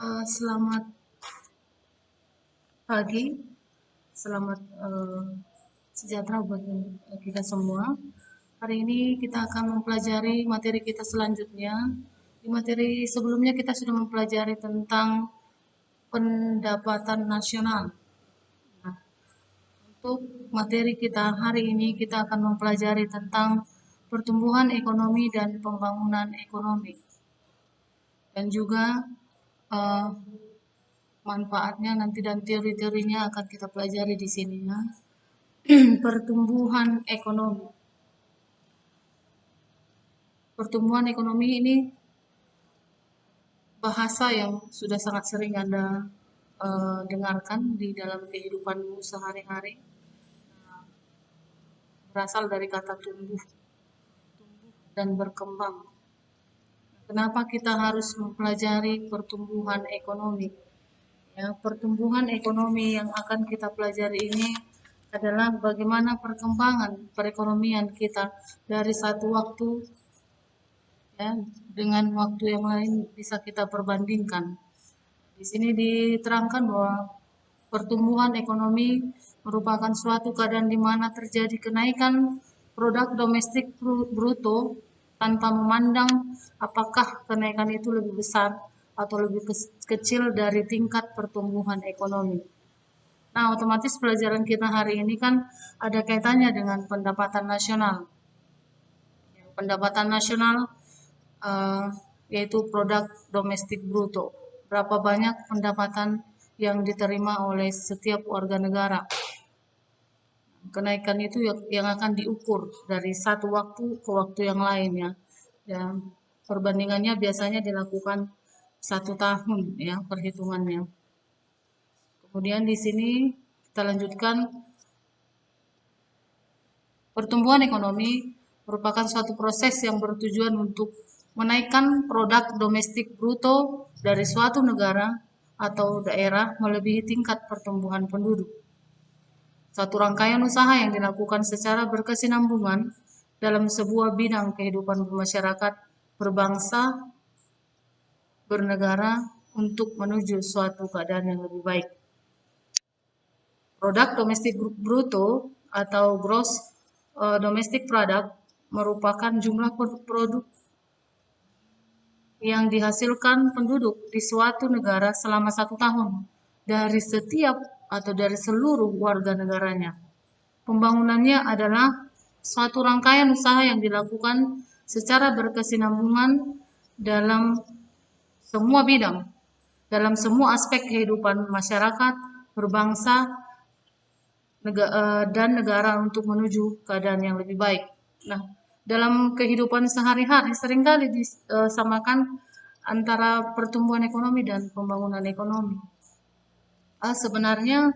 Selamat pagi, selamat sejahtera buat kita semua. Hari ini kita akan mempelajari materi kita selanjutnya. Di materi sebelumnya kita sudah mempelajari tentang pendapatan nasional. Nah, untuk materi kita hari ini kita akan mempelajari tentang pertumbuhan ekonomi dan pembangunan ekonomi. Dan juga eh, manfaatnya nanti dan teori-teorinya akan kita pelajari di sini ya. Pertumbuhan ekonomi. Pertumbuhan ekonomi ini bahasa yang sudah sangat sering Anda dengarkan di dalam kehidupanmu sehari-hari. Berasal dari kata tumbuh dan berkembang. Kenapa kita harus mempelajari pertumbuhan ekonomi? Ya, pertumbuhan ekonomi yang akan kita pelajari ini adalah bagaimana perkembangan perekonomian kita dari satu waktu ya, dengan waktu yang lain bisa kita perbandingkan. Di sini diterangkan bahwa pertumbuhan ekonomi merupakan suatu keadaan di mana terjadi kenaikan produk domestik bruto tanpa memandang apakah kenaikan itu lebih besar atau lebih kecil dari tingkat pertumbuhan ekonomi. Nah, otomatis pelajaran kita hari ini kan ada kaitannya dengan pendapatan nasional. Pendapatan nasional uh, yaitu produk domestik bruto. Berapa banyak pendapatan yang diterima oleh setiap warga negara. Kenaikan itu yang akan diukur dari satu waktu ke waktu yang lain ya. Dan perbandingannya biasanya dilakukan 1 tahun ya perhitungannya. Kemudian di sini kita lanjutkan. Pertumbuhan ekonomi merupakan suatu proses yang bertujuan untuk menaikkan produk domestik bruto dari suatu negara atau daerah melebihi tingkat pertumbuhan penduduk. Suatu rangkaian usaha yang dilakukan secara berkesinambungan dalam sebuah bidang kehidupan masyarakat berbangsa, bernegara untuk menuju suatu keadaan yang lebih baik. Produk domestik bruto atau gross domestic product merupakan jumlah produk yang dihasilkan penduduk di suatu negara selama 1 tahun dari setiap atau dari seluruh warga negaranya. Pembangunannya adalah suatu rangkaian usaha yang dilakukan secara berkesinambungan dalam semua bidang, dalam semua aspek kehidupan masyarakat, berbangsa, dan negara untuk menuju keadaan yang lebih baik. Nah, dalam kehidupan sehari-hari seringkali disamakan antara pertumbuhan ekonomi dan pembangunan ekonomi. Sebenarnya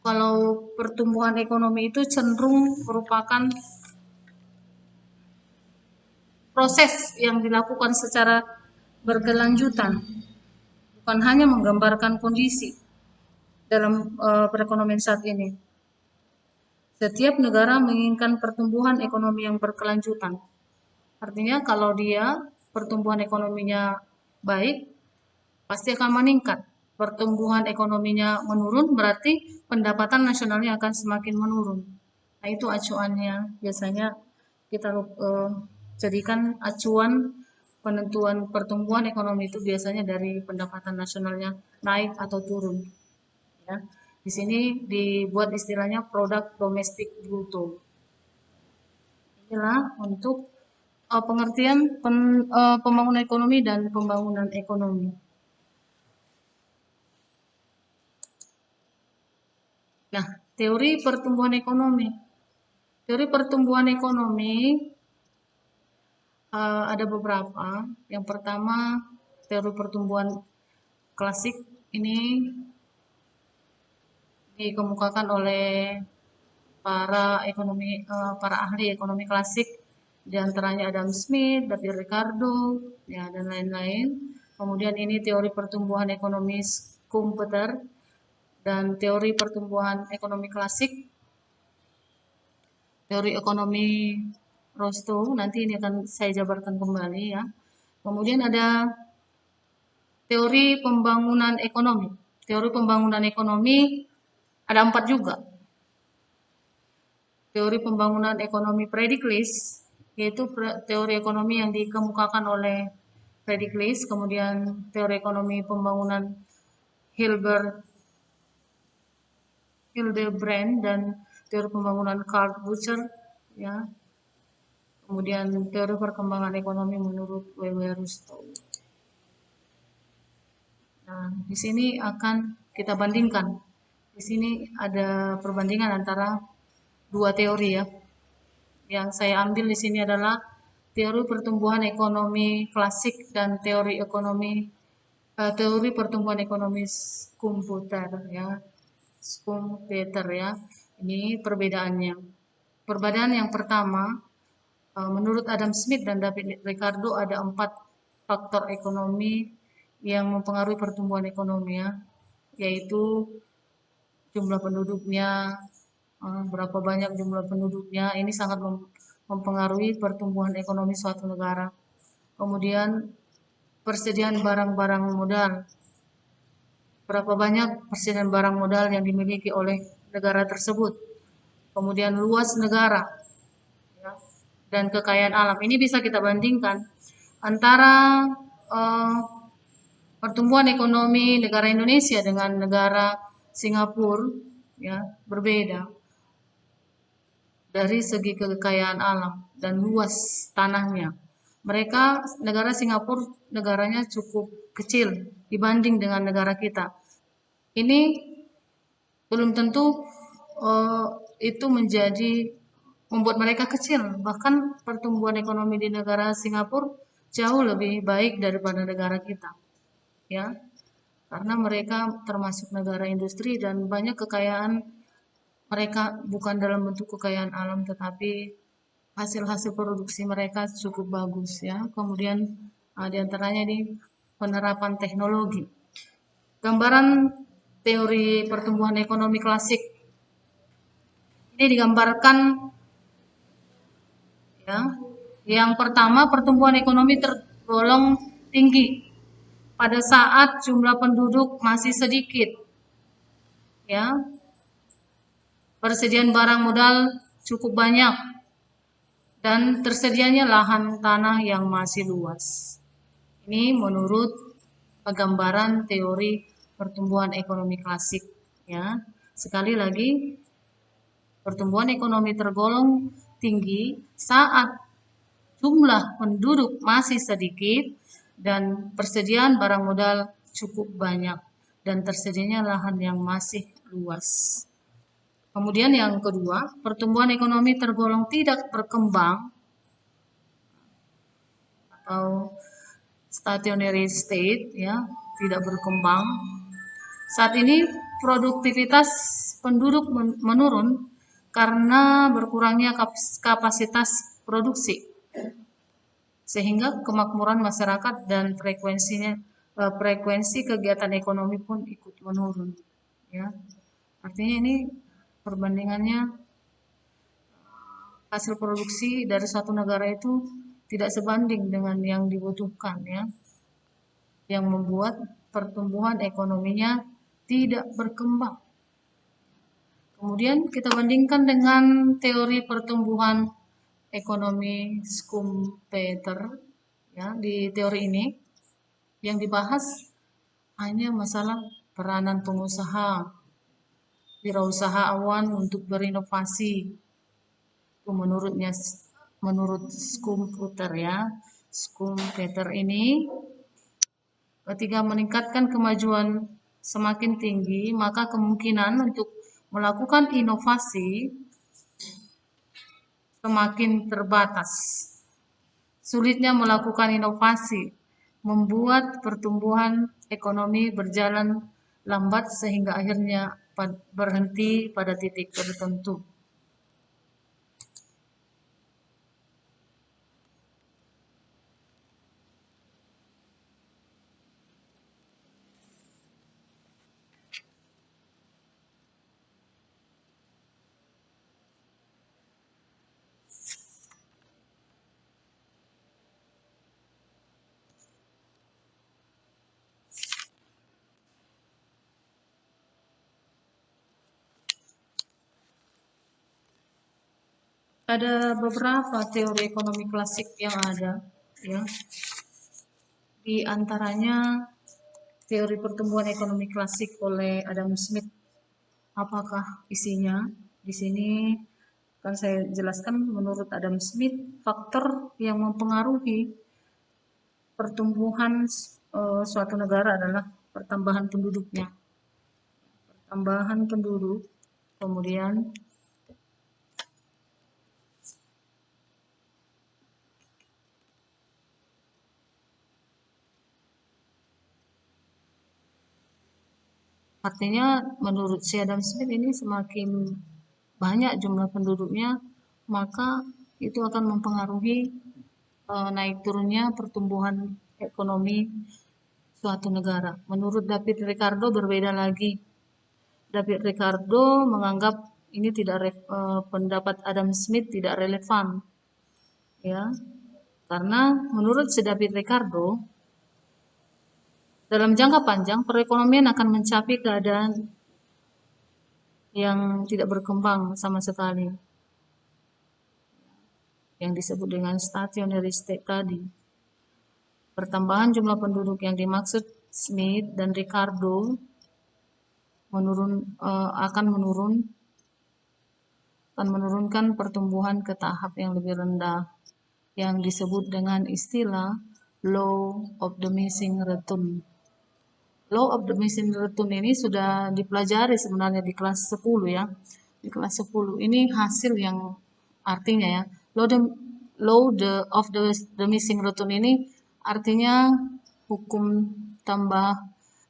kalau pertumbuhan ekonomi itu cenderung merupakan proses yang dilakukan secara berkelanjutan, bukan hanya menggambarkan kondisi dalam perekonomian saat ini. Setiap negara menginginkan pertumbuhan ekonomi yang berkelanjutan. Artinya kalau dia pertumbuhan ekonominya baik, pasti akan meningkat. Pertumbuhan ekonominya menurun, berarti pendapatan nasionalnya akan semakin menurun. Nah, itu acuannya. Biasanya kita jadikan acuan penentuan pertumbuhan ekonomi itu biasanya dari pendapatan nasionalnya naik atau turun. Ya. Di sini dibuat istilahnya produk domestik bruto. Inilah untuk pengertian pembangunan ekonomi dan pembangunan ekonomi. Nah, teori pertumbuhan ekonomi. Teori pertumbuhan ekonomi ada beberapa. Yang pertama, teori pertumbuhan klasik ini dikemukakan oleh para ahli ekonomi klasik, di antaranya Adam Smith, David Ricardo, ya dan lain-lain. Kemudian ini teori pertumbuhan ekonomi Schumpeter dan teori pertumbuhan ekonomi klasik, teori ekonomi Rostow. Nanti ini akan saya jabarkan kembali ya. Kemudian ada teori pembangunan ekonomi. Teori pembangunan ekonomi ada 4 juga. Teori pembangunan ekonomi Prediklis, yaitu teori ekonomi yang dikemukakan oleh Prediklis, kemudian teori ekonomi pembangunan Hildebrand dan teori pembangunan Karl Bucher, ya. Kemudian teori perkembangan ekonomi menurut W.W. Rostow. Nah, di sini akan kita bandingkan. Di sini ada perbandingan antara dua teori, ya. Yang saya ambil di sini adalah teori pertumbuhan ekonomi klasik dan teori pertumbuhan ekonomi komputer, ya. Schumpeter, ya. Ini perbedaannya. Perbedaan yang pertama, menurut Adam Smith dan David Ricardo ada 4 faktor ekonomi yang mempengaruhi pertumbuhan ekonomi, ya, yaitu jumlah penduduknya, berapa banyak jumlah penduduknya, ini sangat mempengaruhi pertumbuhan ekonomi suatu negara. Kemudian persediaan barang-barang modal, berapa banyak persediaan barang modal yang dimiliki oleh negara tersebut. Kemudian luas negara, ya, dan kekayaan alam. Ini bisa kita bandingkan antara pertumbuhan ekonomi negara Indonesia dengan negara Singapura, ya, berbeda dari segi kekayaan alam dan luas tanahnya. Mereka, negara Singapura, negaranya cukup kecil dibanding dengan negara kita. Ini belum tentu uh, itu membuat mereka kecil. Bahkan pertumbuhan ekonomi di negara Singapura jauh lebih baik daripada negara kita, ya, karena mereka termasuk negara industri dan banyak kekayaan mereka bukan dalam bentuk kekayaan alam, tetapi hasil-hasil produksi mereka cukup bagus, ya. Kemudian diantaranya di penerapan teknologi. Gambaran teori pertumbuhan ekonomi klasik ini digambarkan, ya. Yang pertama, pertumbuhan ekonomi tergolong tinggi pada saat jumlah penduduk masih sedikit, ya. Persediaan barang modal cukup banyak dan tersedianya lahan tanah yang masih luas. Ini menurut penggambaran teori pertumbuhan ekonomi klasik, ya. Sekali lagi, pertumbuhan ekonomi tergolong tinggi saat jumlah penduduk masih sedikit dan persediaan barang modal cukup banyak dan tersedianya lahan yang masih luas. Kemudian yang kedua, pertumbuhan ekonomi tergolong tidak berkembang atau stationary state, ya, tidak berkembang. Saat ini produktivitas penduduk menurun karena berkurangnya kapasitas produksi, sehingga kemakmuran masyarakat dan frekuensi kegiatan ekonomi pun ikut menurun, ya. Artinya ini perbandingannya, hasil produksi dari suatu negara itu tidak sebanding dengan yang dibutuhkan, ya, yang membuat pertumbuhan ekonominya tidak berkembang. Kemudian kita bandingkan dengan teori pertumbuhan ekonomi Schumpeter, ya. Di teori ini yang dibahas hanya masalah peranan pengusaha, wirausahawan untuk berinovasi. Itu menurut Schumpeter, ya. Schumpeter ini ketika meningkatkan kemajuan semakin tinggi, maka kemungkinan untuk melakukan inovasi semakin terbatas. Sulitnya melakukan inovasi membuat pertumbuhan ekonomi berjalan lambat sehingga akhirnya berhenti pada titik tertentu. Ada beberapa teori ekonomi klasik yang ada, ya. Di antaranya teori pertumbuhan ekonomi klasik oleh Adam Smith. Apakah isinya? Di sini kan saya jelaskan menurut Adam Smith faktor yang mempengaruhi pertumbuhan suatu negara adalah pertambahan penduduknya. Pertambahan penduduk, kemudian artinya menurut si Adam Smith ini semakin banyak jumlah penduduknya, maka itu akan mempengaruhi naik turunnya pertumbuhan ekonomi suatu negara. Menurut David Ricardo berbeda lagi. David Ricardo menganggap ini tidak pendapat Adam Smith tidak relevan, ya, karena menurut si David Ricardo dalam jangka panjang perekonomian akan mencapai keadaan yang tidak berkembang sama sekali, yang disebut dengan stationary state tadi. Pertambahan jumlah penduduk yang dimaksud Smith dan Ricardo akan menurunkan pertumbuhan ke tahap yang lebih rendah, yang disebut dengan istilah law of diminishing return. Law of diminishing return ini sudah dipelajari sebenarnya di kelas 10, ya. Di kelas 10 ini hasil yang artinya, ya, of the diminishing return ini artinya hukum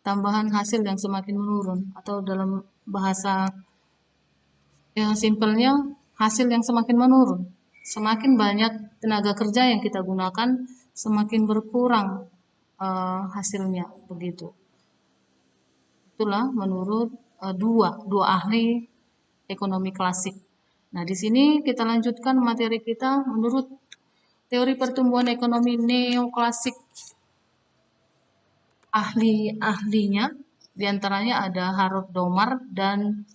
tambahan hasil yang semakin menurun, atau dalam bahasa yang simpelnya hasil yang semakin menurun. Semakin banyak tenaga kerja yang kita gunakan, semakin berkurang hasilnya, begitu. Itulah menurut dua ahli ekonomi klasik. Nah, di sini kita lanjutkan materi kita menurut teori pertumbuhan ekonomi neoklasik. Ahli-ahlinya diantaranya ada Harold Domar dan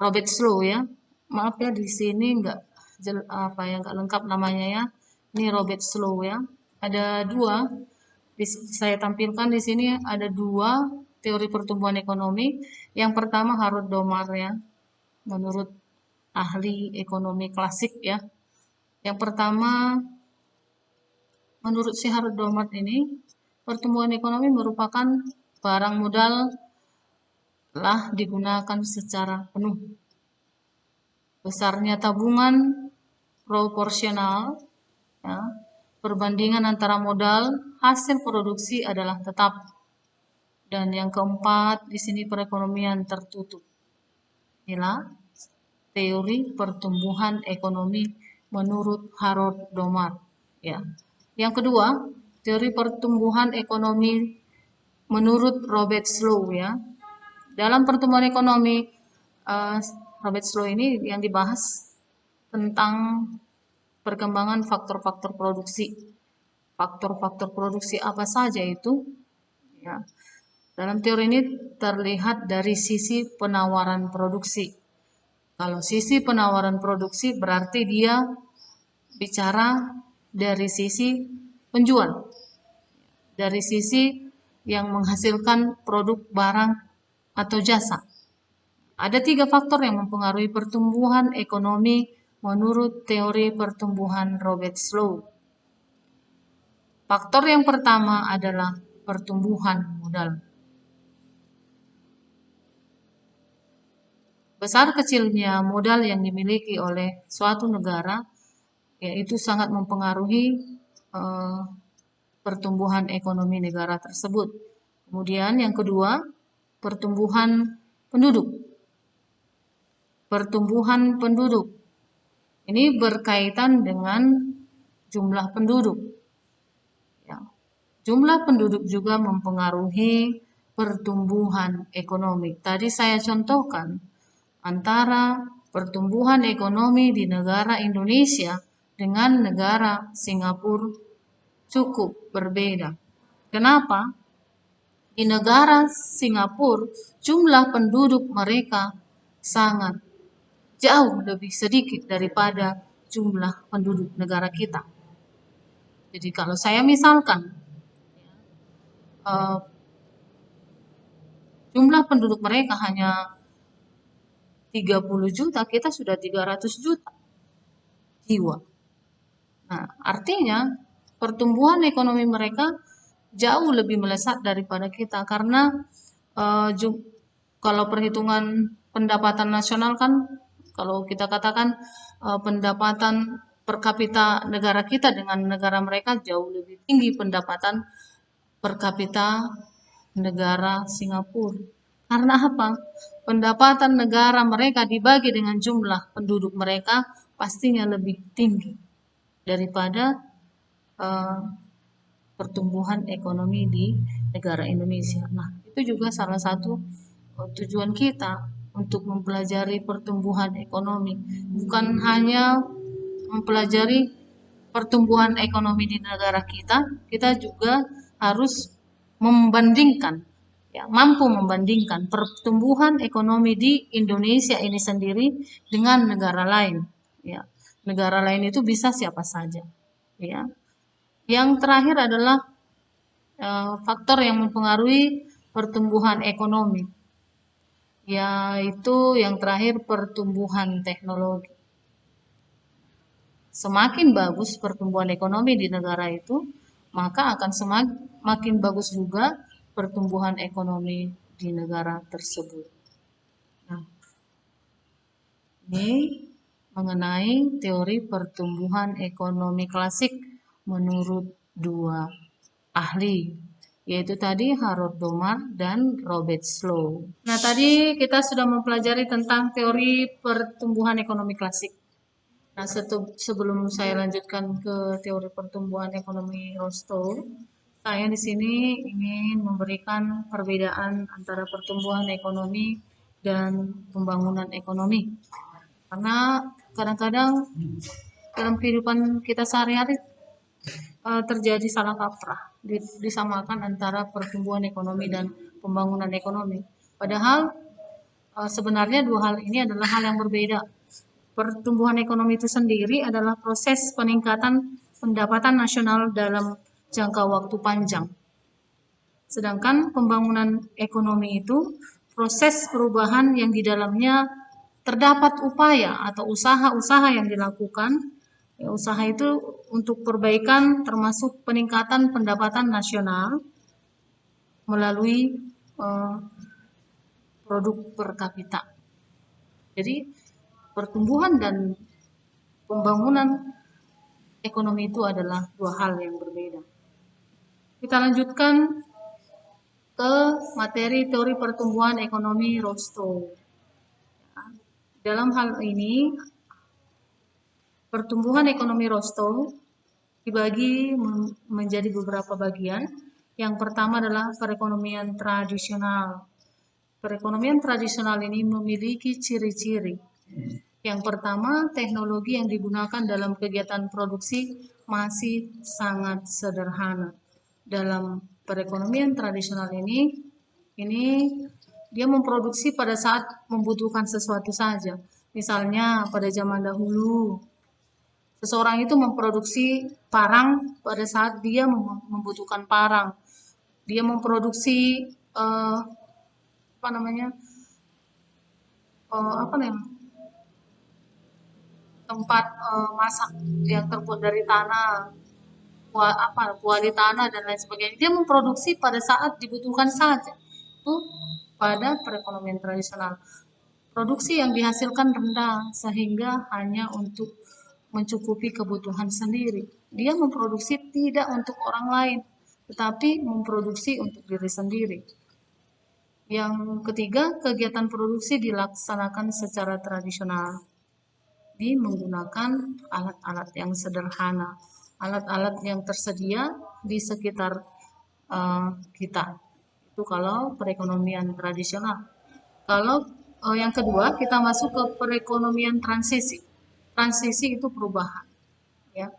Robert Slow, ya. Maaf ya, di sini nggak lengkap namanya, ya. Ini Robert Slow, ya. Ada dua. Saya tampilkan di sini ada dua teori pertumbuhan ekonomi. Yang pertama Harold Domar, ya. Menurut ahli ekonomi klasik, ya. Yang pertama menurut si Harold Domar ini, pertumbuhan ekonomi merupakan barang modal telah digunakan secara penuh. Besarnya tabungan proporsional, ya, perbandingan antara modal hasil produksi adalah tetap. Dan yang keempat, di sini perekonomian tertutup. Inilah teori pertumbuhan ekonomi menurut Harold Domar, ya. Yang kedua, teori pertumbuhan ekonomi menurut Robert Slow, ya. Dalam pertumbuhan ekonomi Robert Slow ini yang dibahas tentang perkembangan faktor-faktor produksi. Faktor-faktor produksi apa saja itu? Ya. Dalam teori ini terlihat dari sisi penawaran produksi. Kalau sisi penawaran produksi berarti dia bicara dari sisi penjual, dari sisi yang menghasilkan produk, barang, atau jasa. Ada 3 faktor yang mempengaruhi pertumbuhan ekonomi menurut teori pertumbuhan Robert Slow. Faktor yang pertama adalah pertumbuhan modal. Besar kecilnya modal yang dimiliki oleh suatu negara, yaitu sangat mempengaruhi pertumbuhan ekonomi negara tersebut. Kemudian yang kedua, pertumbuhan penduduk. Pertumbuhan penduduk ini berkaitan dengan jumlah penduduk. Ya. Jumlah penduduk juga mempengaruhi pertumbuhan ekonomi. Tadi saya contohkan antara pertumbuhan ekonomi di negara Indonesia dengan negara Singapura cukup berbeda. Kenapa? Di negara Singapura jumlah penduduk mereka sangat jauh lebih sedikit daripada jumlah penduduk negara kita. Jadi kalau saya misalkan jumlah penduduk mereka hanya 30 juta, kita sudah 300 juta jiwa. Nah, artinya pertumbuhan ekonomi mereka jauh lebih melesat daripada kita karena kalau perhitungan pendapatan nasional kan, kalau kita katakan pendapatan per kapita negara kita dengan negara mereka jauh lebih tinggi pendapatan per kapita negara Singapura. Karena apa? Pendapatan negara mereka dibagi dengan jumlah penduduk mereka pastinya lebih tinggi daripada pertumbuhan ekonomi di negara Indonesia. Nah, itu juga salah satu tujuan kita untuk mempelajari pertumbuhan ekonomi. Bukan hanya mempelajari pertumbuhan ekonomi di negara kita, kita juga harus membandingkan, ya, mampu membandingkan pertumbuhan ekonomi di Indonesia ini sendiri dengan negara lain. Ya, negara lain itu bisa siapa saja. Ya, yang terakhir adalah faktor yang mempengaruhi pertumbuhan ekonomi, yaitu yang terakhir pertumbuhan teknologi. Semakin bagus pertumbuhan ekonomi di negara itu, maka akan semakin bagus juga pertumbuhan ekonomi di negara tersebut. Nah, ini mengenai teori pertumbuhan ekonomi klasik menurut dua ahli, yaitu tadi Harold Domar dan Robert Slow. Nah, tadi kita sudah mempelajari tentang teori pertumbuhan ekonomi klasik. Nah, sebelum saya lanjutkan ke teori pertumbuhan ekonomi Rostow, saya di sini ingin memberikan perbedaan antara pertumbuhan ekonomi dan pembangunan ekonomi. Karena kadang-kadang dalam kehidupan kita sehari-hari terjadi salah kaprah, disamakan antara pertumbuhan ekonomi dan pembangunan ekonomi. Padahal sebenarnya dua hal ini adalah hal yang berbeda. Pertumbuhan ekonomi itu sendiri adalah proses peningkatan pendapatan nasional dalam jangka waktu panjang. Sedangkan pembangunan ekonomi itu proses perubahan yang di dalamnya terdapat upaya atau usaha-usaha yang dilakukan. Ya, usaha itu untuk perbaikan termasuk peningkatan pendapatan nasional melalui produk per kapita. Jadi pertumbuhan dan pembangunan ekonomi itu adalah dua hal yang berbeda. Kita lanjutkan ke materi teori pertumbuhan ekonomi Rostow. Dalam hal ini, pertumbuhan ekonomi Rostow dibagi menjadi beberapa bagian. Yang pertama adalah perekonomian tradisional. Perekonomian tradisional ini memiliki ciri-ciri. Yang pertama, teknologi yang digunakan dalam kegiatan produksi masih sangat sederhana. Dalam perekonomian tradisional ini dia memproduksi pada saat membutuhkan sesuatu saja. Misalnya pada zaman dahulu, seseorang itu memproduksi parang pada saat dia membutuhkan parang. Dia memproduksi tempat masak yang terbuat dari tanah, kuali tanah dan lain sebagainya. Dia memproduksi pada saat dibutuhkan saja. Itu pada perekonomian tradisional. Produksi yang dihasilkan rendah sehingga hanya untuk mencukupi kebutuhan sendiri. Dia memproduksi tidak untuk orang lain, tetapi memproduksi untuk diri sendiri. Yang ketiga, kegiatan produksi dilaksanakan secara tradisional, menggunakan alat-alat yang sederhana, alat-alat yang tersedia di sekitar kita. Itu kalau perekonomian tradisional. Kalau yang kedua, kita masuk ke perekonomian transisi. Transisi itu perubahan. Ya.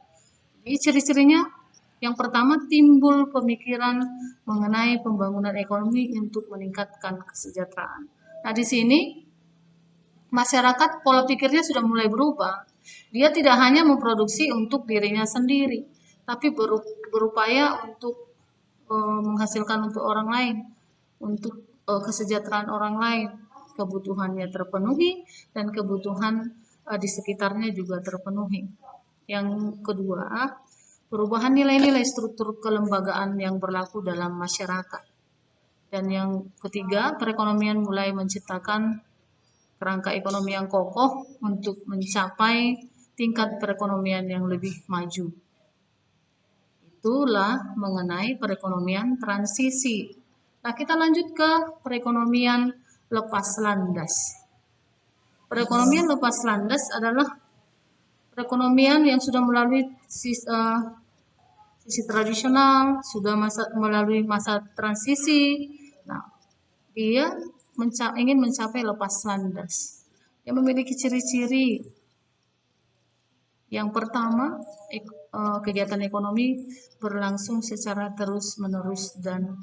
Jadi ciri-cirinya, yang pertama timbul pemikiran mengenai pembangunan ekonomi untuk meningkatkan kesejahteraan. Nah, di sini masyarakat pola pikirnya sudah mulai berubah. Dia tidak hanya memproduksi untuk dirinya sendiri, tapi berupaya untuk menghasilkan untuk orang lain, untuk kesejahteraan orang lain, kebutuhannya terpenuhi dan kebutuhan di sekitarnya juga terpenuhi. Yang kedua, perubahan nilai-nilai struktur kelembagaan yang berlaku dalam masyarakat. Dan yang ketiga, perekonomian mulai menciptakan kerangka ekonomi yang kokoh untuk mencapai tingkat perekonomian yang lebih maju. Itulah mengenai perekonomian transisi. Nah, kita lanjut ke perekonomian lepas landas. Perekonomian lepas landas adalah perekonomian yang sudah melalui sisi tradisional, sudah melalui masa transisi. Nah, dia ingin mencapai lepas landas. Dia memiliki ciri-ciri. Yang pertama, kegiatan ekonomi berlangsung secara terus-menerus dan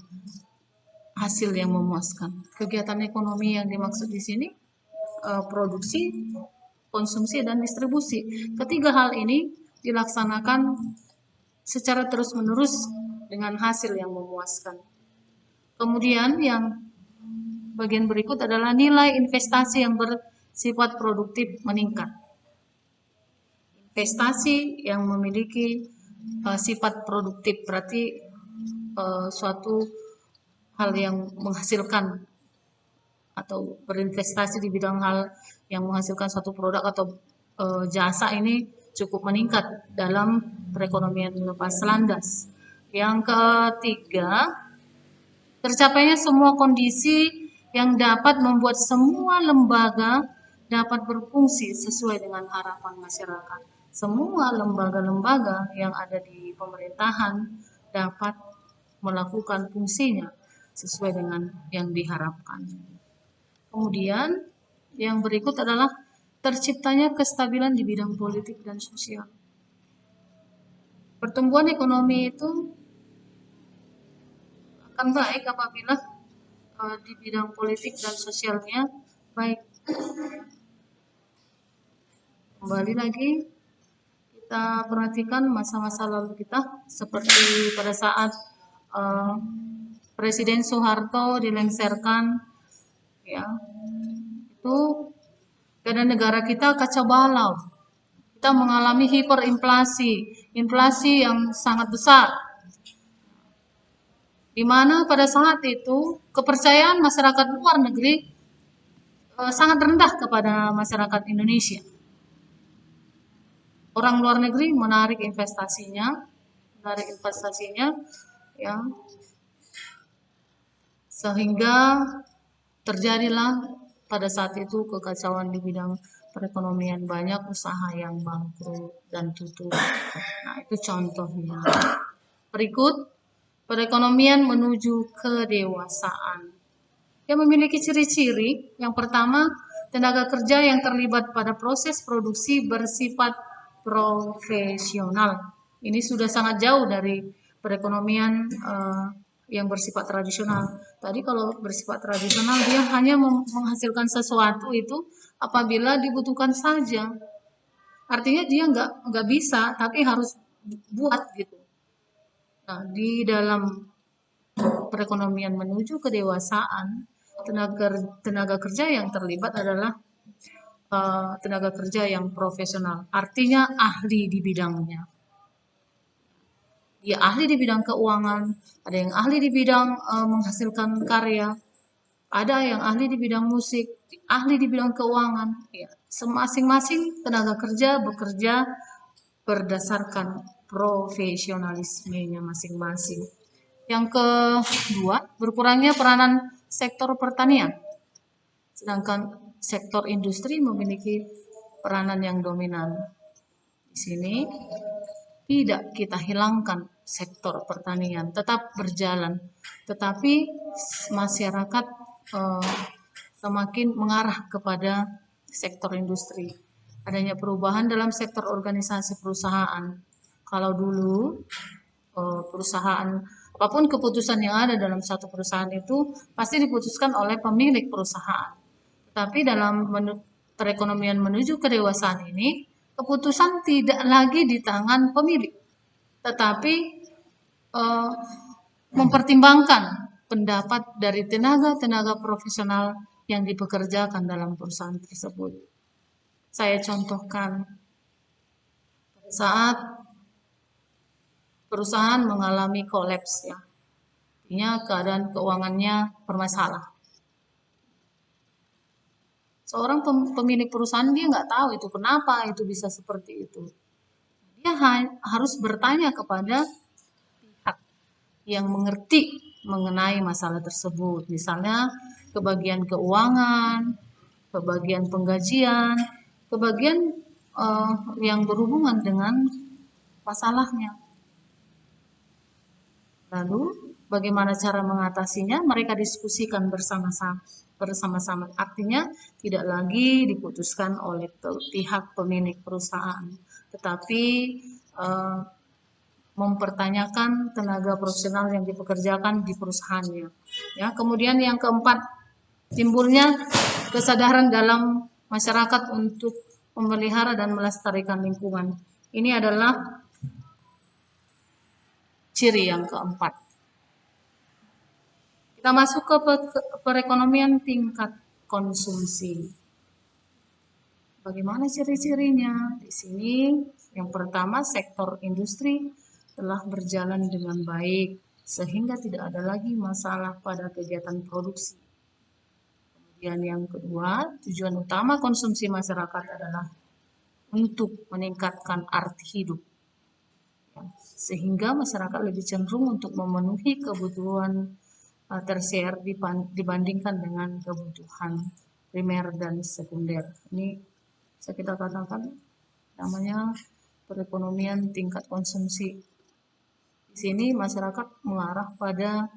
hasil yang memuaskan. Kegiatan ekonomi yang dimaksud di sini produksi, konsumsi, dan distribusi. Ketiga hal ini dilaksanakan secara terus-menerus dengan hasil yang memuaskan. Kemudian yang bagian berikut adalah nilai investasi yang bersifat produktif meningkat. Investasi yang memiliki sifat produktif berarti suatu hal yang menghasilkan atau berinvestasi di bidang hal yang menghasilkan suatu produk atau jasa ini cukup meningkat dalam perekonomian lepas landas. Yang ketiga, tercapainya semua kondisi yang dapat membuat semua lembaga dapat berfungsi sesuai dengan harapan masyarakat. Semua lembaga-lembaga yang ada di pemerintahan dapat melakukan fungsinya sesuai dengan yang diharapkan. Kemudian yang berikut adalah terciptanya kestabilan di bidang politik dan sosial. Pertumbuhan ekonomi itu akan baik apabila di bidang politik dan sosialnya baik. Kembali lagi kita perhatikan masa-masa lalu kita seperti pada saat Presiden Soeharto dilengsarkan, ya, itu keadaan negara kita kacau balau. Kita mengalami hiperinflasi, inflasi yang sangat besar. Di mana pada saat itu kepercayaan masyarakat luar negeri sangat rendah kepada masyarakat Indonesia. Orang luar negeri menarik investasinya, ya, sehingga terjadilah pada saat itu kekacauan di bidang perekonomian, banyak usaha yang bangkrut dan tutup. Nah, itu contohnya. Berikut perekonomian menuju kedewasaan. Yang memiliki ciri-ciri, yang pertama, tenaga kerja yang terlibat pada proses produksi bersifat profesional. Ini sudah sangat jauh dari perekonomian yang bersifat tradisional. Tadi kalau bersifat tradisional dia hanya menghasilkan sesuatu itu apabila dibutuhkan saja. Artinya dia nggak bisa, tapi harus buat gitu. Nah, di dalam perekonomian menuju kedewasaan, tenaga kerja yang terlibat adalah tenaga kerja yang profesional, artinya ahli di bidangnya. Dia ahli di bidang keuangan, ada yang ahli di bidang menghasilkan karya, ada yang ahli di bidang musik, ahli di bidang keuangan. Ya, masing-masing tenaga kerja bekerja berdasarkan profesionalismenya masing-masing. Yang kedua, berkurangnya peranan sektor pertanian. Sedangkan sektor industri memiliki peranan yang dominan. Di sini tidak kita hilangkan sektor pertanian, tetap berjalan. Tetapi masyarakat semakin mengarah kepada sektor industri. Adanya perubahan dalam sektor organisasi perusahaan. Kalau dulu perusahaan, apapun keputusan yang ada dalam satu perusahaan itu pasti diputuskan oleh pemilik perusahaan. Tapi dalam perekonomian menuju kedewasaan ini, keputusan tidak lagi di tangan pemilik, tetapi eh, mempertimbangkan pendapat dari tenaga-tenaga profesional yang dipekerjakan dalam perusahaan tersebut. Saya contohkan, saat perusahaan mengalami kolaps, ya, artinya keadaan keuangannya bermasalah. Seorang pemilik perusahaan dia nggak tahu itu kenapa itu bisa seperti itu. Dia harus bertanya kepada pihak yang mengerti mengenai masalah tersebut. Misalnya ke bagian keuangan, ke bagian penggajian, ke bagian yang berhubungan dengan masalahnya. Lalu bagaimana cara mengatasinya? Mereka diskusikan bersama-sama. Artinya tidak lagi diputuskan oleh pihak pemilik perusahaan, tetapi eh, mempertanyakan tenaga profesional yang dipekerjakan di perusahaannya. Ya, kemudian yang keempat, timbulnya kesadaran dalam masyarakat untuk memelihara dan melestarikan lingkungan. Ini adalah ciri yang keempat. Kita masuk ke perekonomian tingkat konsumsi. Bagaimana ciri-cirinya? Di sini yang pertama, sektor industri telah berjalan dengan baik sehingga tidak ada lagi masalah pada kegiatan produksi. Kemudian yang kedua, tujuan utama konsumsi masyarakat adalah untuk meningkatkan arti hidup, sehingga masyarakat lebih cenderung untuk memenuhi kebutuhan tersier dibandingkan dengan kebutuhan primer dan sekunder. Ini bisa kita katakan namanya perekonomian tingkat konsumsi. Di sini masyarakat mengarah pada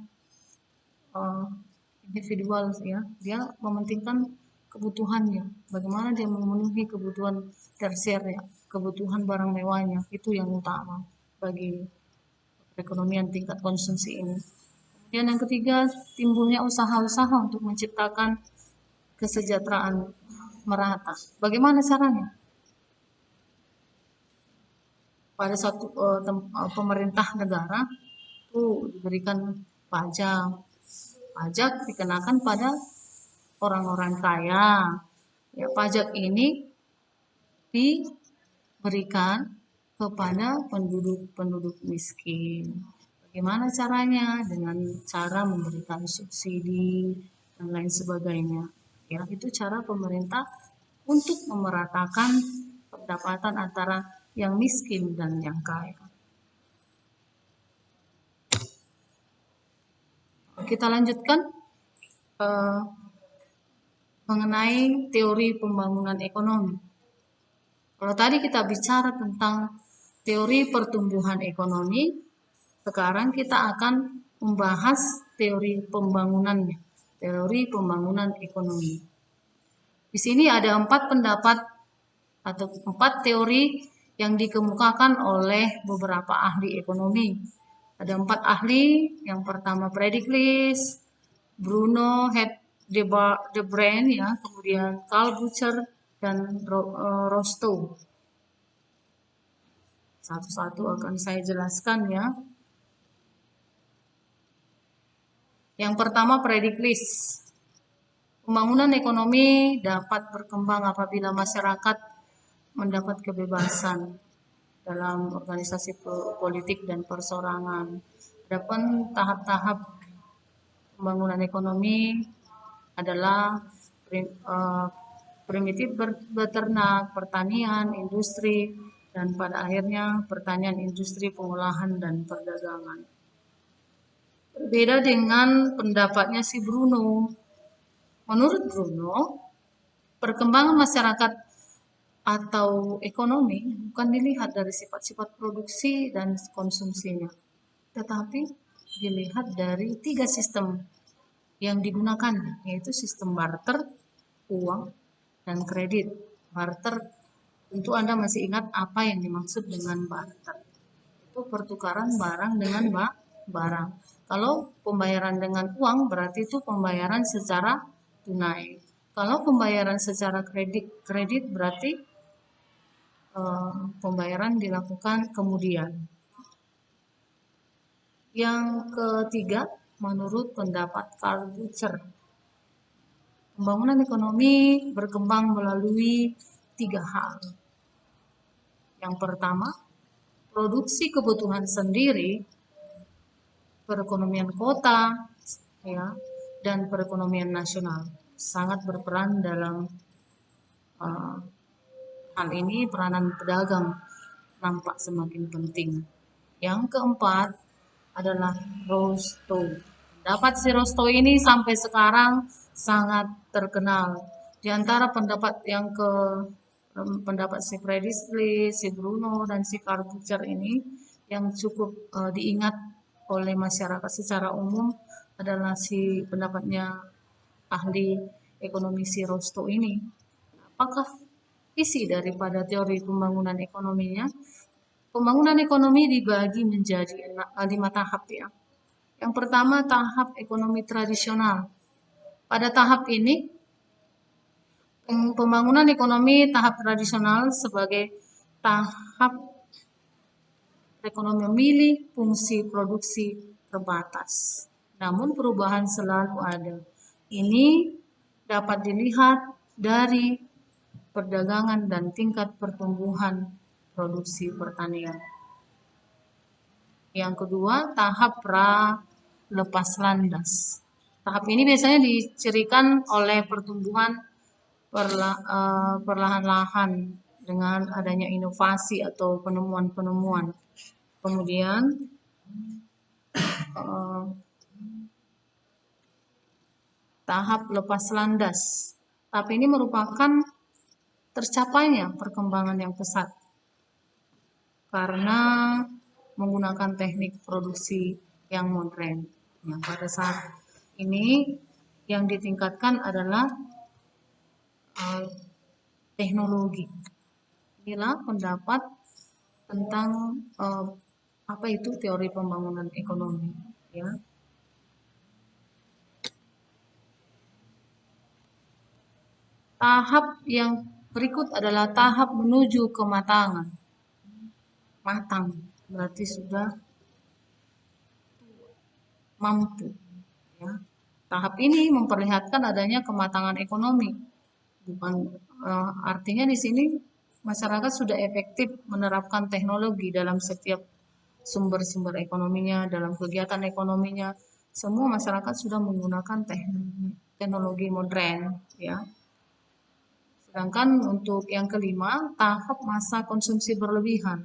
individual, ya, dia mementingkan kebutuhannya, bagaimana dia memenuhi kebutuhan tersiernya, kebutuhan barang mewahnya, itu yang utama bagi perekonomian tingkat konsumsi ini. Kemudian yang ketiga, timbulnya usaha-usaha untuk menciptakan kesejahteraan merata. Bagaimana caranya? Pada satu pemerintah negara itu diberikan pajak. Pajak dikenakan pada orang-orang kaya. Ya, pajak ini diberikan kepada penduduk-penduduk miskin. Bagaimana caranya? Dengan cara memberikan subsidi dan lain sebagainya. Ya, itu cara pemerintah untuk memeratakan pendapatan antara yang miskin dan yang kaya. Kita lanjutkan mengenai teori pembangunan ekonomi. Kalau tadi kita bicara tentang teori pertumbuhan ekonomi, sekarang kita akan membahas teori pembangunannya, teori pembangunan ekonomi. Di sini ada 4 pendapat atau 4 teori yang dikemukakan oleh beberapa ahli ekonomi. Ada 4 ahli. Yang pertama Prediklis, Bruno de Brand, ya, kemudian Carl Bucher dan Rostow. Satu-satu akan saya jelaskan, ya. Yang pertama Prediklis. Pembangunan ekonomi dapat berkembang apabila masyarakat mendapat kebebasan dalam organisasi politik dan persorangan. Adapun tahap-tahap pembangunan ekonomi adalah primitif beternak, pertanian, industri, dan pada akhirnya pertanian, industri, pengolahan, dan perdagangan. Berbeda dengan pendapatnya si Bruno. Menurut Bruno, perkembangan masyarakat atau ekonomi bukan dilihat dari sifat-sifat produksi dan konsumsinya, tetapi dilihat dari 3 sistem yang digunakan, yaitu sistem barter, uang, dan kredit. Barter, tentu Anda masih ingat apa yang dimaksud dengan barter. Itu pertukaran barang dengan barang. Kalau pembayaran dengan uang berarti itu pembayaran secara tunai. Kalau pembayaran secara kredit berarti pembayaran dilakukan kemudian. Yang ketiga, menurut pendapat Karl Butcher, pembangunan ekonomi berkembang melalui 3 hal. Yang pertama, produksi kebutuhan sendiri, perekonomian kota, ya, dan perekonomian nasional sangat berperan dalam hal ini. Peranan pedagang nampak semakin penting. Yang keempat adalah Rostow. Pendapat si Rostow ini sampai sekarang sangat terkenal. Di antara pendapat pendapat si Predisli, si Bruno, dan si Karl Butcher ini yang cukup diingat oleh masyarakat secara umum adalah si pendapatnya ahli ekonomi si Rostow ini. Apakah isi daripada teori pembangunan ekonominya? Pembangunan ekonomi dibagi menjadi 5 tahap ya. Yang pertama, tahap ekonomi tradisional. Pada tahap ini, pembangunan ekonomi tahap tradisional sebagai tahap ekonomi memilih fungsi produksi terbatas. Namun perubahan selalu ada. Ini dapat dilihat dari perdagangan dan tingkat pertumbuhan produksi pertanian. Yang kedua, tahap lepas landas. Tahap ini biasanya dicirikan oleh pertumbuhan perlahan-lahan dengan adanya inovasi atau penemuan-penemuan. Kemudian tahap lepas landas. Tahap ini merupakan tercapainya perkembangan yang pesat karena menggunakan teknik produksi yang modern. Yang pada saat ini yang ditingkatkan adalah teknologi. Inilah pendapat tentang apa itu teori pembangunan ekonomi, ya. Tahap yang berikut adalah tahap menuju kematangan. Matang berarti sudah mampu, ya. Tahap ini memperlihatkan adanya kematangan ekonomi. Bukan artinya di sini masyarakat sudah efektif menerapkan teknologi dalam setiap sumber-sumber ekonominya, dalam kegiatan ekonominya. Semua masyarakat sudah menggunakan teknologi modern, ya. Sedangkan untuk yang kelima, tahap masa konsumsi berlebihan.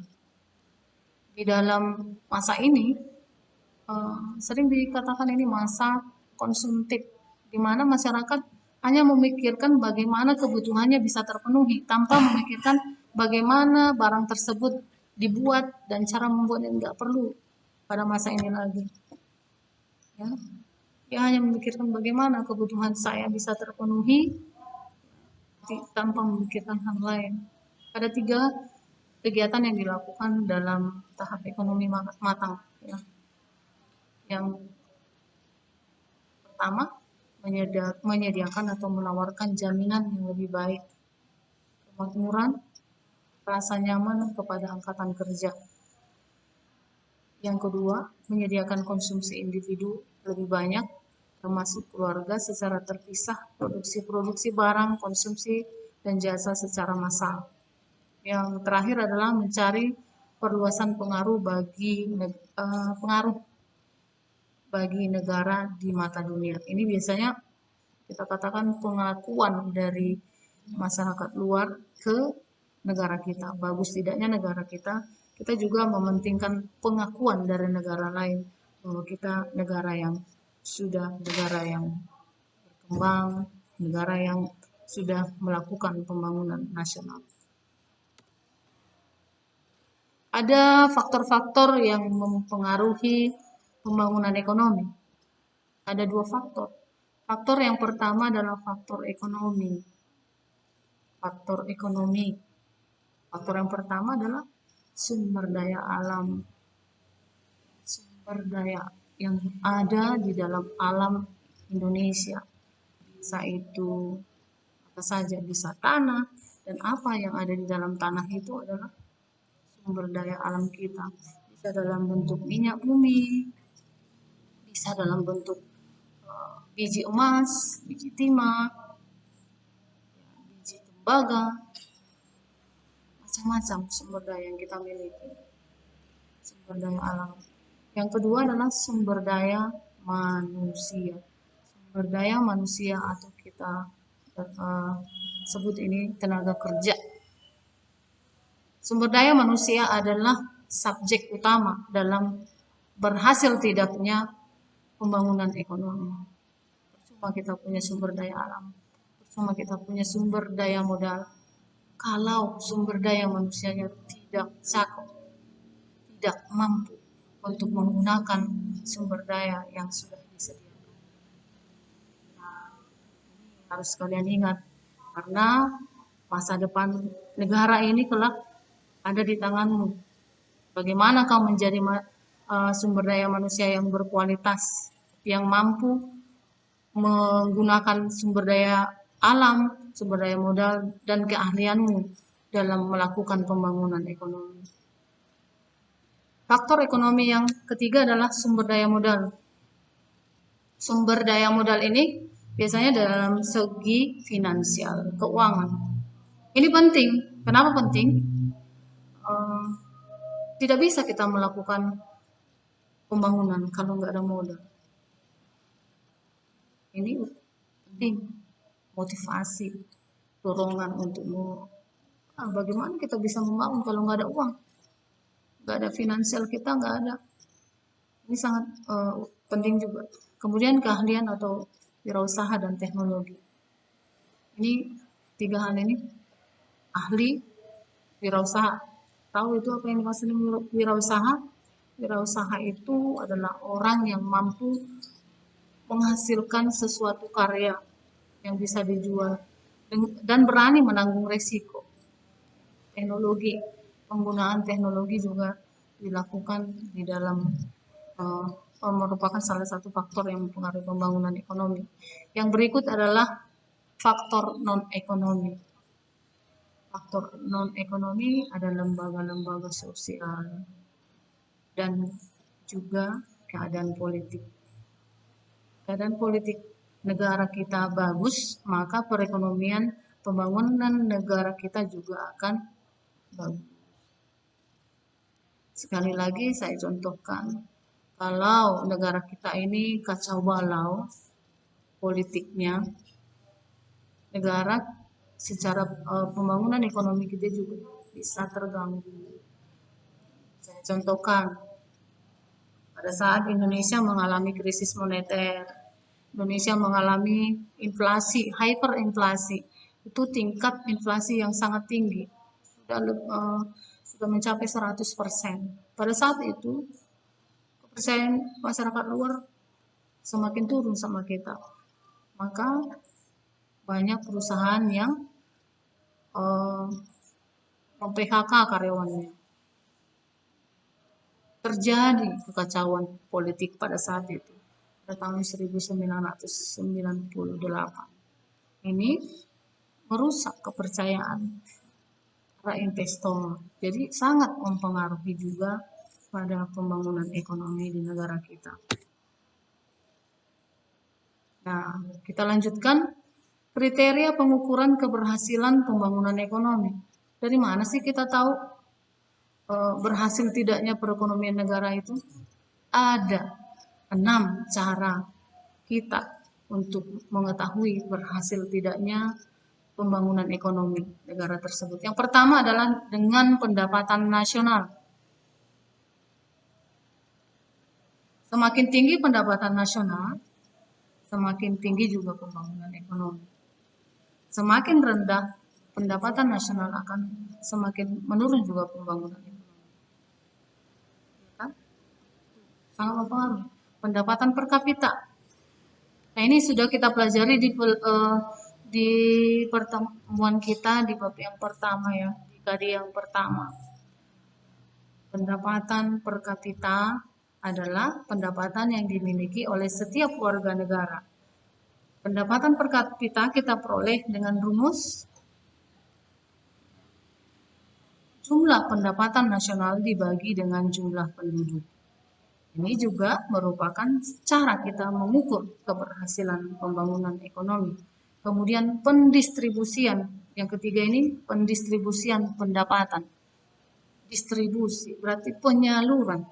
Di dalam masa ini sering dikatakan ini masa konsumtif, di mana masyarakat hanya memikirkan bagaimana kebutuhannya bisa terpenuhi tanpa memikirkan bagaimana barang tersebut dibuat dan cara membuatnya nggak perlu pada masa ini lagi. Ya. Dia hanya memikirkan bagaimana kebutuhan saya bisa terpenuhi tanpa memikirkan hal lain. Ada 3 kegiatan yang dilakukan dalam tahap ekonomi matang. Ya. Yang pertama, menyediakan atau menawarkan jaminan yang lebih baik, kemakmuran, rasa nyaman kepada angkatan kerja. Yang kedua, menyediakan konsumsi individu lebih banyak, termasuk keluarga secara terpisah, produksi barang, konsumsi, dan jasa secara massal. Yang terakhir adalah mencari perluasan pengaruh bagi negara di mata dunia. Ini biasanya kita katakan pengakuan dari masyarakat luar ke negara kita. Bagus tidaknya negara kita juga mementingkan pengakuan dari negara lain bahwa kita negara yang berkembang, negara yang sudah melakukan pembangunan nasional. Ada faktor-faktor yang mempengaruhi pembangunan ekonomi. Ada 2 faktor. Faktor yang pertama adalah faktor ekonomi. Faktor ekonomi. Faktor yang pertama adalah sumber daya alam. Sumber daya yang ada di dalam alam Indonesia. Bisa itu apa saja, bisa tanah, Dan apa yang ada di dalam tanah itu adalah sumber daya alam kita. Bisa dalam bentuk minyak bumi, bisa dalam bentuk biji emas, biji timah, biji tembaga, macam-macam sumber daya yang kita miliki. Sumber daya alam. Yang kedua adalah sumber daya manusia. Sumber daya manusia atau kita sebut ini tenaga kerja. Sumber daya manusia adalah subjek utama dalam berhasil tidaknya pembangunan ekonomi. Percuma kita punya sumber daya alam, percuma kita punya sumber daya modal, kalau sumber daya manusianya tidak cakup, tidak mampu untuk menggunakan sumber daya yang sudah disediakan. Nah, harus kalian ingat, karena masa depan negara ini kelak ada di tanganmu. Bagaimana kau menjadi sumber daya manusia yang berkualitas, yang mampu menggunakan sumber daya alam, sumber daya modal, dan keahlianmu dalam melakukan pembangunan ekonomi. Faktor ekonomi yang ketiga adalah sumber daya modal. Sumber daya modal ini biasanya dalam segi finansial, keuangan. Ini penting. Kenapa penting? Tidak bisa kita melakukan pembangunan kalau nggak ada modal. Ini penting, motivasi, dorongan untuk bagaimana kita bisa membangun kalau nggak ada uang, nggak ada finansial kita nggak ada. Ini sangat penting juga. Kemudian keahlian atau wirausaha dan teknologi. Ini tiga hal ini, ahli, wirausaha. Tahu itu apa yang dimaksud wirausaha? Wirausaha itu adalah orang yang mampu menghasilkan sesuatu karya yang bisa dijual dan berani menanggung resiko. Teknologi, penggunaan teknologi juga dilakukan di dalam merupakan salah satu faktor yang mempengaruhi pembangunan ekonomi. Yang berikut adalah faktor non-ekonomi. Faktor non-ekonomi ada lembaga-lembaga sosial dan juga keadaan politik. Keadaan politik negara kita bagus, maka perekonomian pembangunan negara kita juga akan bagus. Sekali lagi saya contohkan, kalau negara kita ini kacau balau politiknya, negara secara pembangunan ekonomi kita juga bisa terganggu. Saya contohkan, pada saat Indonesia mengalami krisis moneter, Indonesia mengalami inflasi, hyperinflasi, itu tingkat inflasi yang sangat tinggi, sudah mencapai 100%. Pada saat itu, kepercayaan masyarakat luar semakin turun sama kita. Maka banyak perusahaan yang mem-PHK karyawannya. Terjadi kekacauan politik pada saat itu, pada tahun 1998. Ini merusak kepercayaan para investor. Jadi sangat mempengaruhi juga pada pembangunan ekonomi di negara kita. Nah, kita lanjutkan kriteria pengukuran keberhasilan pembangunan ekonomi. Dari mana sih kita tahu berhasil tidaknya perekonomian negara itu? Ada 6 cara kita untuk mengetahui berhasil tidaknya pembangunan ekonomi negara tersebut. Yang pertama adalah dengan pendapatan nasional. Semakin tinggi pendapatan nasional, semakin tinggi juga pembangunan ekonomi. Semakin rendah pendapatan nasional akan semakin menurun juga pembangunan ekonomi. Sangat mempengaruhi. Pendapatan per kapita. Nah, ini sudah kita pelajari di pertemuan kita di bab yang pertama ya, di kadi yang pertama. Pendapatan per kapita adalah pendapatan yang dimiliki oleh setiap warga negara. Pendapatan per kapita kita peroleh dengan rumus jumlah pendapatan nasional dibagi dengan jumlah penduduk. Ini juga merupakan cara kita mengukur keberhasilan pembangunan ekonomi. Kemudian pendistribusian, yang ketiga ini pendistribusian pendapatan. Distribusi berarti penyaluran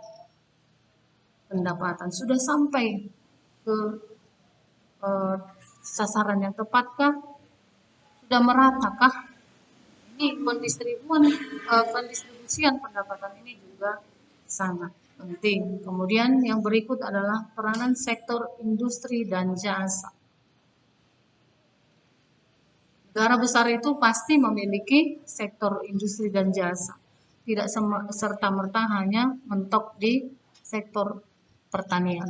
pendapatan sudah sampai ke sasaran yang tepatkah? Sudah meratakah? Ini pendistribusian pendapatan ini juga sangat penting. Kemudian yang berikut adalah peranan sektor industri dan jasa. Negara besar itu pasti memiliki sektor industri dan jasa. Tidak serta-merta hanya mentok di sektor pertanian.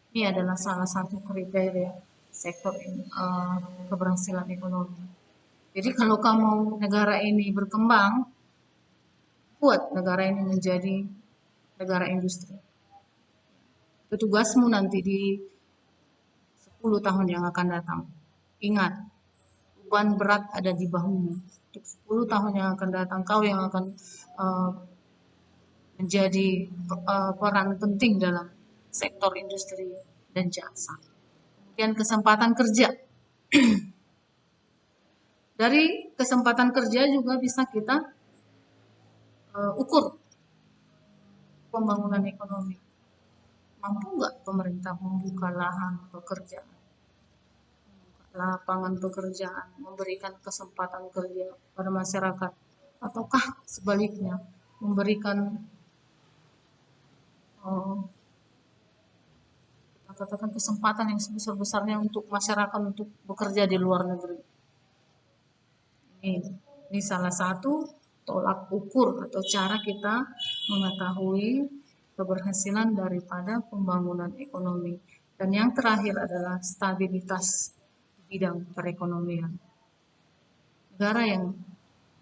Ini adalah salah satu kriteria sektor keberhasilan ekonomi. Jadi kalau kamu negara ini berkembang, buat negara ini menjadi negara industri. Tugasmu nanti di 10 tahun yang akan datang. Ingat, beban berat ada di bahumu. Untuk 10 tahun yang akan datang, kau yang akan menjadi peran penting dalam sektor industri dan jasa. Kemudian kesempatan kerja. Dari kesempatan kerja juga bisa kita ukur pembangunan ekonomi. Mampu nggak pemerintah membuka lahan pekerjaan, lapangan pekerjaan, memberikan kesempatan kerja pada masyarakat, ataukah sebaliknya memberikan kita katakan kesempatan yang sebesar-besarnya untuk masyarakat untuk bekerja di luar negeri. Ini salah satu tolak ukur atau cara kita mengetahui keberhasilan daripada pembangunan ekonomi. Dan yang terakhir adalah stabilitas bidang perekonomian. Negara yang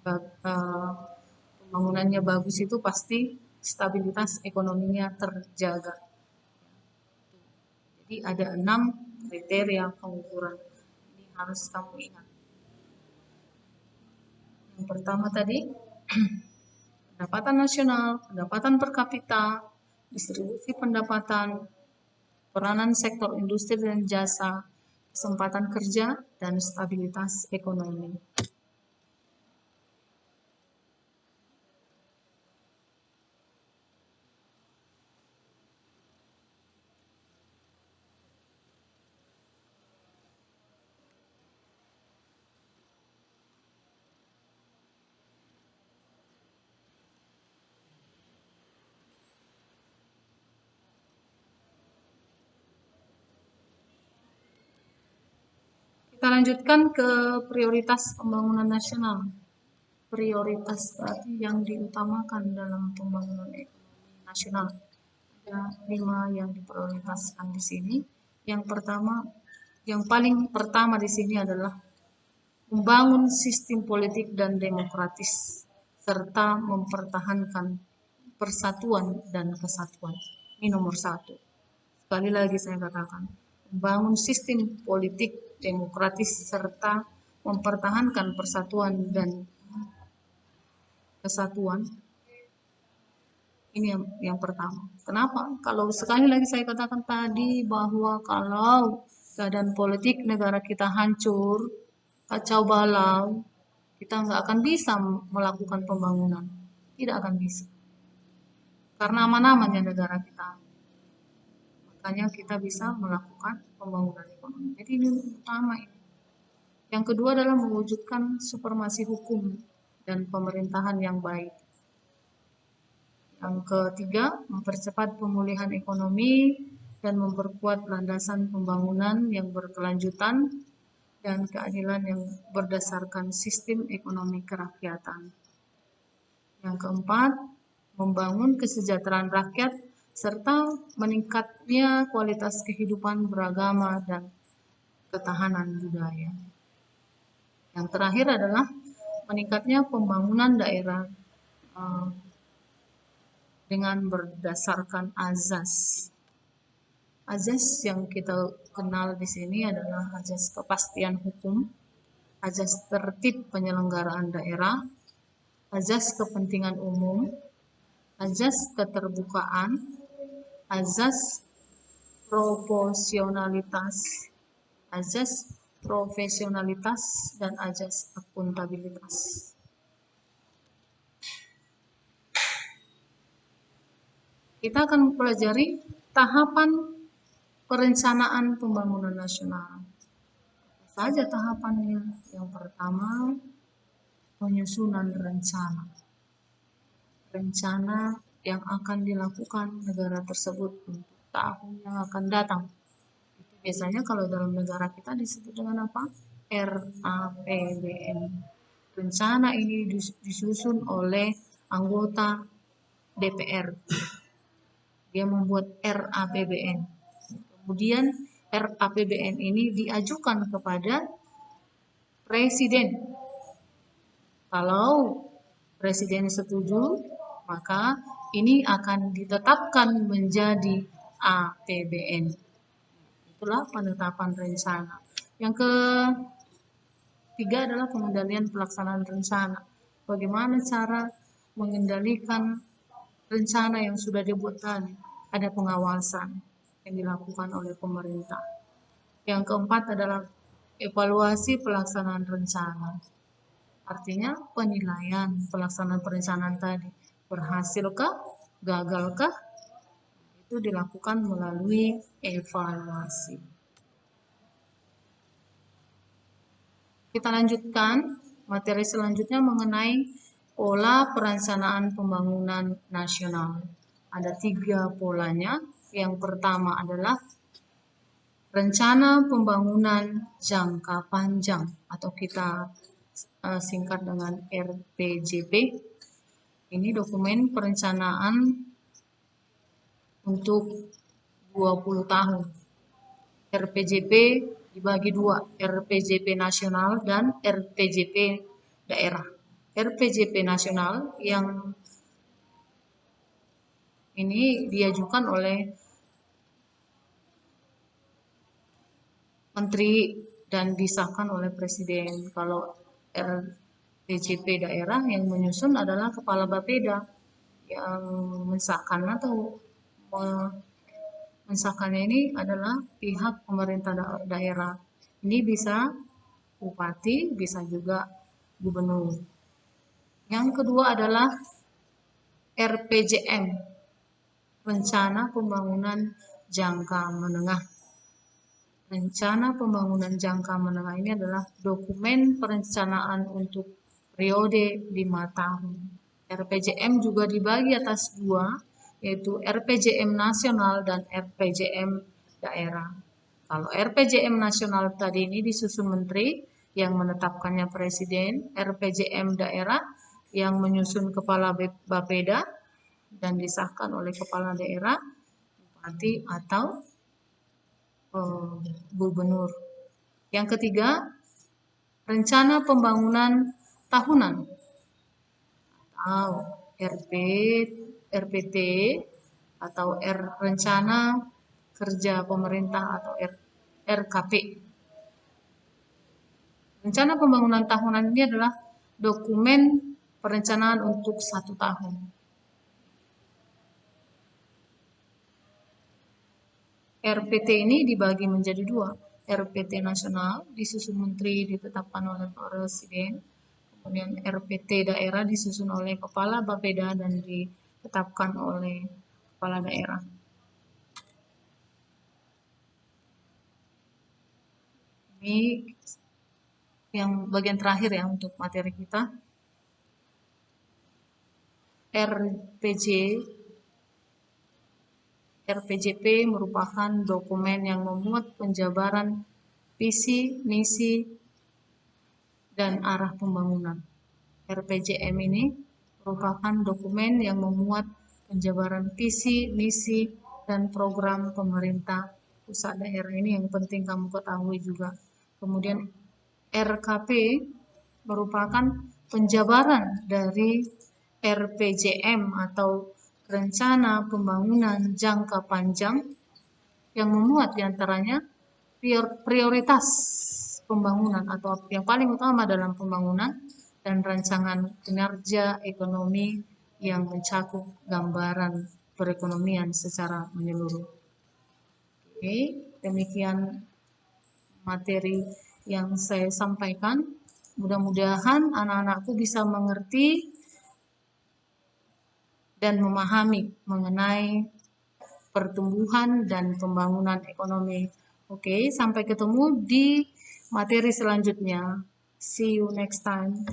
pembangunannya bagus itu pasti stabilitas ekonominya terjaga. Jadi ada 6 kriteria pengukuran. Ini harus kamu ingat. Yang pertama tadi, pendapatan nasional, pendapatan per kapita, distribusi pendapatan, peranan sektor industri dan jasa, kesempatan kerja, dan stabilitas ekonomi. Kita lanjutkan ke prioritas pembangunan nasional. Prioritas berarti yang diutamakan dalam pembangunan ekonomi nasional. Ada 5 yang diprioritaskan di sini. Yang pertama, yang paling pertama di sini adalah membangun sistem politik dan demokratis serta mempertahankan persatuan dan kesatuan. Ini nomor 1. Sekali lagi saya katakan, membangun sistem politik demokratis serta mempertahankan persatuan dan kesatuan. Ini yang pertama. Kenapa? Kalau sekali lagi saya katakan tadi bahwa kalau keadaan politik negara kita hancur, kacau balau, kita nggak akan bisa melakukan pembangunan. Tidak akan bisa. Karena aman-amannya negara kita. Makanya kita bisa melakukan pembangunan ekonomi. Jadi ini utama ini. Yang kedua adalah mewujudkan supremasi hukum dan pemerintahan yang baik. Yang ketiga, mempercepat pemulihan ekonomi dan memperkuat landasan pembangunan yang berkelanjutan dan keadilan yang berdasarkan sistem ekonomi kerakyatan. Yang keempat, membangun kesejahteraan rakyat serta meningkatnya kualitas kehidupan beragama dan ketahanan budaya. Yang terakhir adalah meningkatnya pembangunan daerah dengan berdasarkan azas. Azas yang kita kenal di sini adalah azas kepastian hukum, azas tertib penyelenggaraan daerah, azas kepentingan umum, azas keterbukaan, azas proporsionalitas, azas profesionalitas, dan azas akuntabilitas. Kita akan mempelajari tahapan perencanaan pembangunan nasional. Apa saja tahapannya? Yang pertama, penyusunan rencana. Rencana yang akan dilakukan negara tersebut untuk tahun yang akan datang. Itu biasanya kalau dalam negara kita disebut dengan apa? RAPBN. Rencana ini disusun oleh anggota DPR. Dia membuat RAPBN. Kemudian RAPBN ini diajukan kepada Presiden. Kalau Presiden setuju, maka ini akan ditetapkan menjadi APBN. Itulah penetapan rencana. Yang ketiga adalah pengendalian pelaksanaan rencana. Bagaimana cara mengendalikan rencana yang sudah dibuat tadi? Ada pengawasan yang dilakukan oleh pemerintah. Yang keempat adalah evaluasi pelaksanaan rencana. Artinya penilaian pelaksanaan perencanaan tadi. Berhasilkah? Gagalkah? Itu dilakukan melalui evaluasi. Kita lanjutkan materi selanjutnya mengenai pola perencanaan pembangunan nasional. Ada 3 polanya. Yang pertama adalah rencana pembangunan jangka panjang atau kita singkat dengan RPJP. Ini dokumen perencanaan untuk 20 tahun. RPJP dibagi 2, RPJP nasional dan RPJP daerah. RPJP nasional yang ini diajukan oleh menteri dan disahkan oleh presiden. Kalau RPJP daerah yang menyusun adalah kepala Bapeda yang mensahkan atau mensahkannya ini adalah pihak pemerintah daerah. Ini bisa bupati, bisa juga gubernur. Yang kedua adalah RPJM, Rencana Pembangunan Jangka Menengah. Rencana Pembangunan Jangka Menengah ini adalah dokumen perencanaan untuk periode 5 tahun. RPJM juga dibagi atas 2, yaitu RPJM nasional dan RPJM daerah. Kalau RPJM nasional tadi ini disusun menteri yang menetapkannya presiden, RPJM daerah yang menyusun kepala Bapeda dan disahkan oleh kepala daerah, bupati atau gubernur. Yang ketiga, rencana pembangunan tahunan atau RPT atau rencana kerja pemerintah atau RKP. Rencana pembangunan tahunan ini adalah dokumen perencanaan untuk 1 tahun. RPT ini dibagi menjadi 2. RPT nasional disusun menteri ditetapkan oleh presiden. Kemudian RPT daerah disusun oleh kepala Bapeda dan ditetapkan oleh kepala daerah. Ini yang bagian terakhir ya untuk materi kita. RPJP merupakan dokumen yang memuat penjabaran visi, misi, dan arah pembangunan. RPJM ini merupakan dokumen yang memuat penjabaran visi, misi, dan program pemerintah pusat daerah. Ini yang penting kamu ketahui juga. Kemudian RKP merupakan penjabaran dari RPJM atau Rencana Pembangunan Jangka Panjang yang memuat diantaranya prioritas pembangunan atau yang paling utama dalam pembangunan dan rancangan kinerja ekonomi yang mencakup gambaran perekonomian secara menyeluruh. Oke, demikian materi yang saya sampaikan. Mudah-mudahan anak-anakku bisa mengerti dan memahami mengenai pertumbuhan dan pembangunan ekonomi. Oke, sampai ketemu di materi selanjutnya. See you next time.